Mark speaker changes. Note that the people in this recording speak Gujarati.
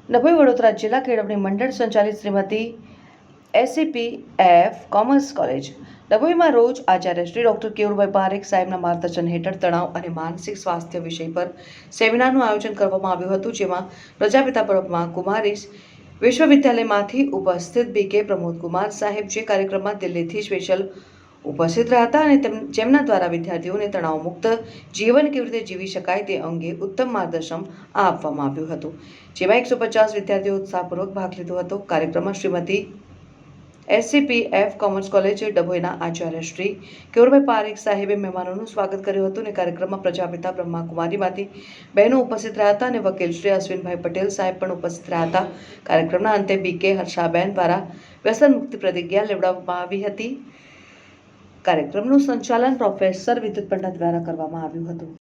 Speaker 1: ડભોઈ વડોદરા જિલ્લા કેળવણી મંડળ સંચાલિત શ્રીમતી SCPF કોમર્સ કોલેજ ડભોઈમાં રોજ આચાર્ય શ્રી ડૉક્ટર કેયુરભાઈ પારેખ સાહેબના માર્ગદર્શન હેઠળ તણાવ અને માનસિક સ્વાસ્થ્ય વિષય પર સેમિનારનું આયોજન કરવામાં આવ્યું હતું, જેમાં પ્રજાપિતા બ્રહ્મા કુમારીઝ વિશ્વવિદ્યાલયમાંથી ઉપસ્થિત BK પ્રમોદ કુમાર સાહેબ જે કાર્યક્રમમાં દિલ્હીથી સ્પેશિયલ ઉપસ્થિત રહ્યા હતા અને જેમના દ્વારા વિદ્યાર્થીઓને તણાવ મુક્ત જીવન કેવી રીતે જીવી શકાય તે અંગે ઉત્તમ માર્ગદર્શન આપવામાં આવ્યું હતું, જેમાં 150 વિદ્યાર્થીઓ ઉત્સાહપૂર્વક ભાગ લીધો હતો। કાર્યક્રમમાં Shrimati SCPF commerce college ડભોઈના Acharya Shri Keyurbhai Parekh સાહેબે મહેમાનોનું સ્વાગત કર્યું હતું અને કાર્યક્રમમાં પ્રજાપિતા બ્રહ્મા કુમારીમાંથી બહેનો ઉપસ્થિત રહ્યા હતા અને વકીલ શ્રી અશ્વિનભાઈ પટેલ સાહેબ પણ ઉપસ્થિત રહ્યા હતા। કાર્યક્રમના અંતે BK હર્ષાબેન દ્વારા વ્યસન મુક્તિ પ્રતિજ્ઞા લેવડાવવામાં આવી હતી। કાર્યક્રમનું સંચાલન પ્રોફેસર વિદ્યુત પંડ્યા દ્વારા કરવામાં આવ્યું હતું।